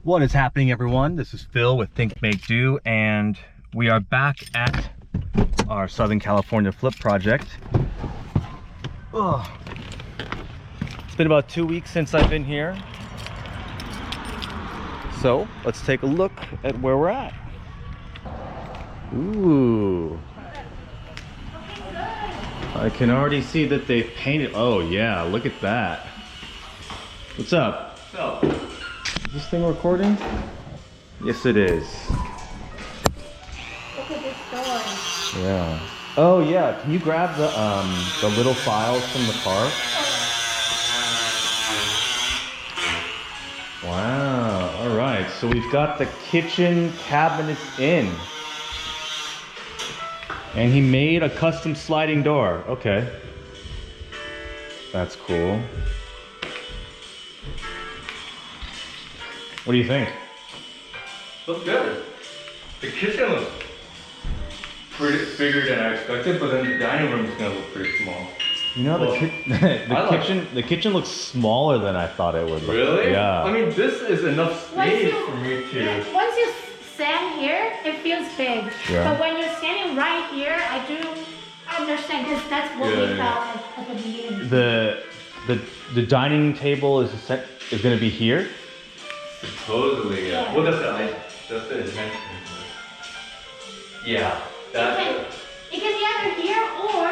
What is happening, everyone? This is Phil with Think Make Do, and we are back at our Southern California flip project. Oh, it's been about 2 weeks since I've been here, so let's take a look at where we're at. Ooh, I can already see that they've painted. Oh yeah, look at that. What's up? What's up? Is this thing recording? Yes, it is. Look at this door. Yeah. Oh yeah. Can you grab the little files from the car? Wow. All right. So we've got the kitchen cabinets in, and he made a custom sliding door. Okay. That's cool. What do you think? Looks good. The kitchen looks pretty bigger than I expected, but then the dining room is gonna look pretty small. You know, the kitchen looks smaller than I thought it would. Really? Yeah. I mean, this is enough space for me to. Once you stand here, it feels big. Yeah. But when you're standing right here, I do understand, because that's what we felt at the beginning. The dining table is going to be here. Supposedly, yeah. Well, that's the intention. Yeah. It can be either here, or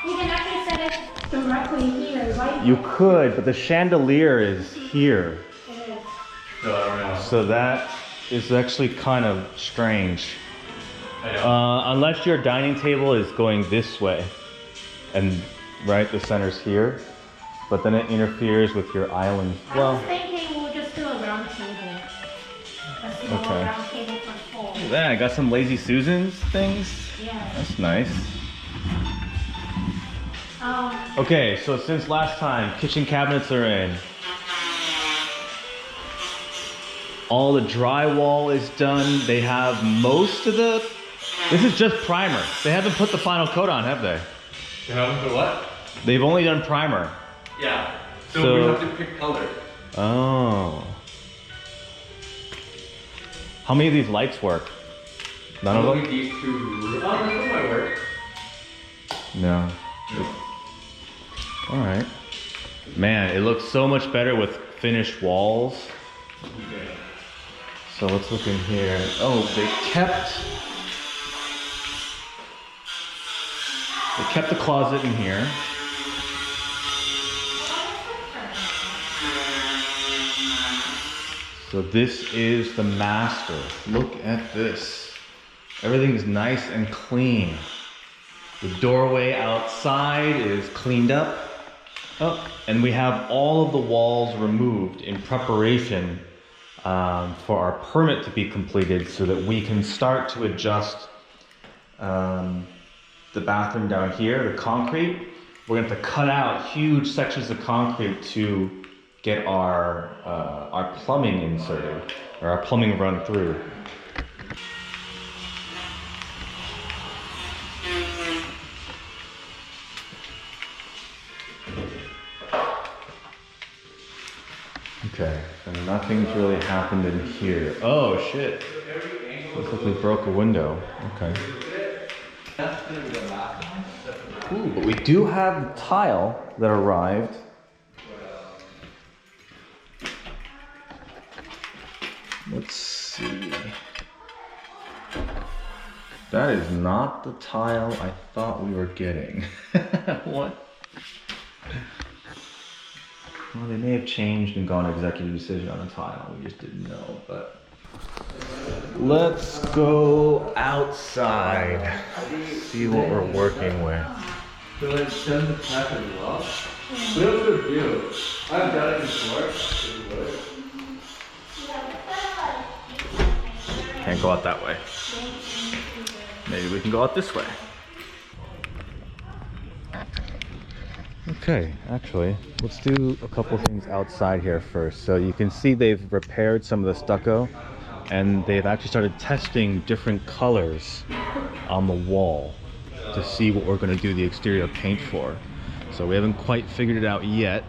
you can actually set it directly here, right? You could, but the chandelier is here. It is. So I don't know. So that is actually kind of strange. I know. Unless your dining table is going this way, and right, the center's here, but then it interferes with your island. I was thinking we'll just do a round table. A small Okay. round table for four. Yeah, I got some Lazy Susans things. Yeah. That's nice. Um, Okay, so since last time, kitchen cabinets are in. All the drywall is done. They have most of the... This is just primer. They haven't put the final coat on, have they? You haven't put what? They've only done primer. Yeah. So So- we have to pick color. Oh. How many of these lights work? None of Only them? these two. Oh, this one might work. No. Alright. Man, it looks so much better with finished walls. Okay. So let's look in here. Oh, they kept the closet in here. So this is the master. Look at this. Everything's nice and clean. The doorway outside is cleaned up. Oh, and we have all of the walls removed in preparation for our permit to be completed, so that we can start to adjust the bathroom down here, the concrete. We're going to have to cut out huge sections of concrete to get our plumbing inserted, or our plumbing run through. Okay, and nothing's really happened in here. Oh shit. Looks like we broke a window. Okay. Ooh, but we do have the tile that arrived. Let's see. That is not the tile I thought we were getting. What? Well, they may have changed and gone executive decision on the tile. We just didn't know, but... Let's go outside. See what we're working with. So let's send the pack as well. But it was a good view. I've done it before. Can't go out that way. Maybe we can go out this way. Okay, actually, let's do a couple things outside here first. So you can see they've repaired some of the stucco, and they've actually started testing different colors on the wall to see what we're going to do the exterior paint for. So we haven't quite figured it out yet.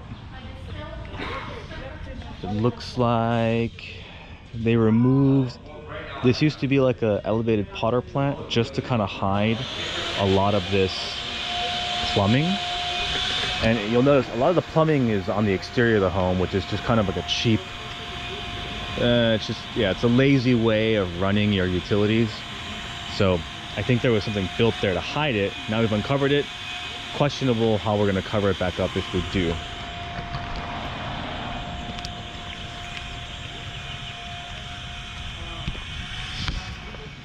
It looks like they removed, this used to be like a elevated potter plant just to kind of hide a lot of this plumbing. And you'll notice a lot of the plumbing is on the exterior of the home, which is just kind of like a cheap, it's just, yeah, it's a lazy way of running your utilities. So I think there was something built there to hide it. Now we've uncovered it. Questionable how we're going to cover it back up if we do.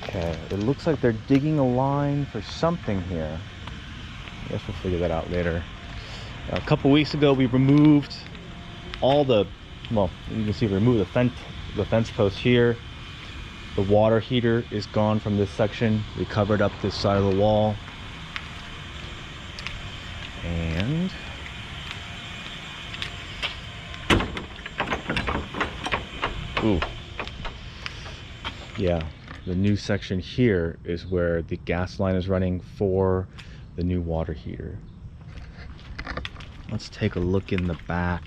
Okay, it looks like they're digging a line for something here. I guess we'll figure that out later. A couple weeks ago, we removed all the, well, you can see we removed the fence post here. The water heater is gone from this section. We covered up this side of the wall. And ooh, yeah, the new section here is where the gas line is running for the new water heater. Let's take a look in the back.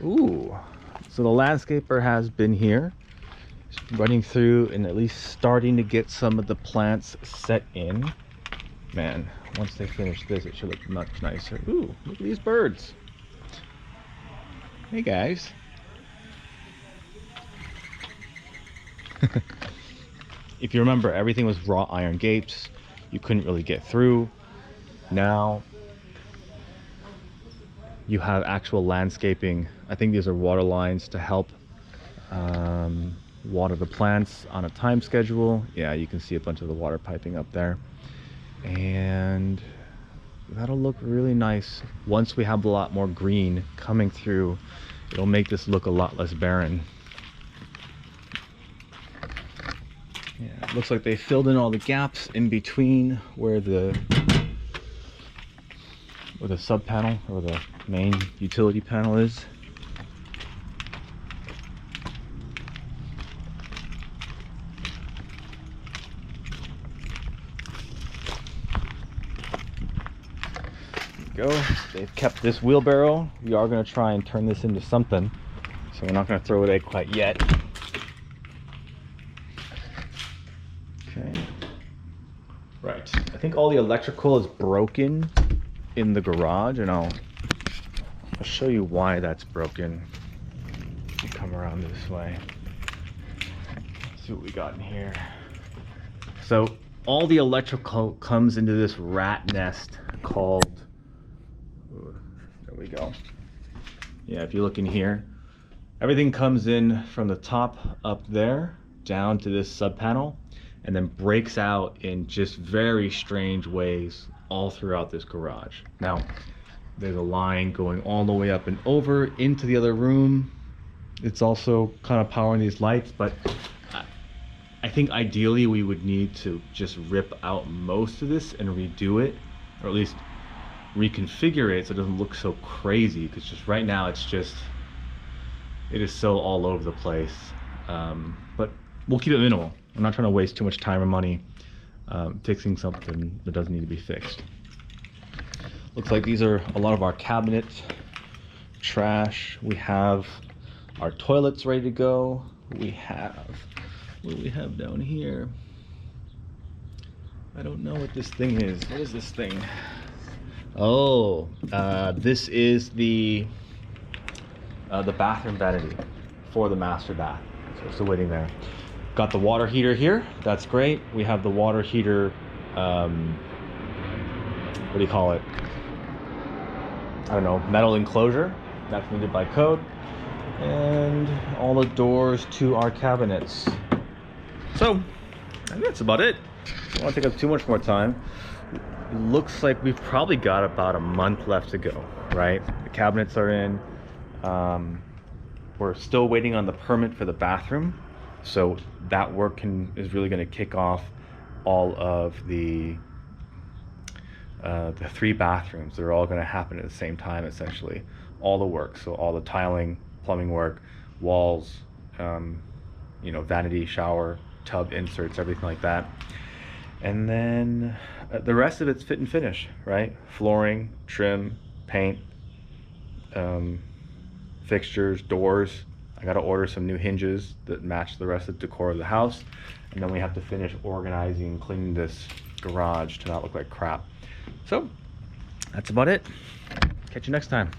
Ooh, so the landscaper has been here, running through and at least starting to get some of the plants set in. Man, once they finish this, it should look much nicer. Ooh, look at these birds. Hey guys. If you remember, everything was wrought iron gates. You couldn't really get through. Now you have actual landscaping. I think these are water lines to help water the plants on a time schedule. Yeah, you can see a bunch of the water piping up there. And that'll look really nice. Once we have a lot more green coming through, it'll make this look a lot less barren. Yeah, it looks like they filled in all the gaps in between where the sub panel or the main utility panel is. Go. They've kept this wheelbarrow. We are going to try and turn this into something, so we're not going to throw it away quite yet. Okay. Right. I think all the electrical is broken in the garage, and I'll show you why that's broken. If you come around this way, let's see what we got in here. So all the electrical comes into this rat nest called, there we go. Yeah, if you look in here, everything comes in from the top up there down to this sub panel, and then breaks out in just very strange ways all throughout this garage. Now there's a line going all the way up and over into the other room. It's also kind of powering these lights, but I think ideally we would need to just rip out most of this and redo it, or at least reconfigure it so it doesn't look so crazy, because just right now it is so all over the place. But we'll keep it minimal. I'm not trying to waste too much time or money fixing something that doesn't need to be fixed. Looks like these are a lot of our cabinet trash. We have our toilets ready to go. We have, what do we have down here? I don't know what this thing is. What is this thing? Oh, this is the bathroom vanity for the master bath. So we're still waiting there. Got the water heater here. That's great. We have the water heater, what do you call it? I don't know, metal enclosure. That's needed by code. And all the doors to our cabinets. So, I think that's about it. I don't want to take up too much more time. It looks like we've probably got about a month left to go, right? The cabinets are in. We're still waiting on the permit for the bathroom. So that work is really going to kick off all of the 3 bathrooms. They're all going to happen at the same time, essentially. All the work, so all the tiling, plumbing work, walls, you know, vanity, shower, tub inserts, everything like that. And then the rest of it's fit and finish, right? Flooring, trim, paint, fixtures, doors. I gotta order some new hinges that match the rest of the decor of the house. And then we have to finish organizing and cleaning this garage to not look like crap. So that's about it. Catch you next time.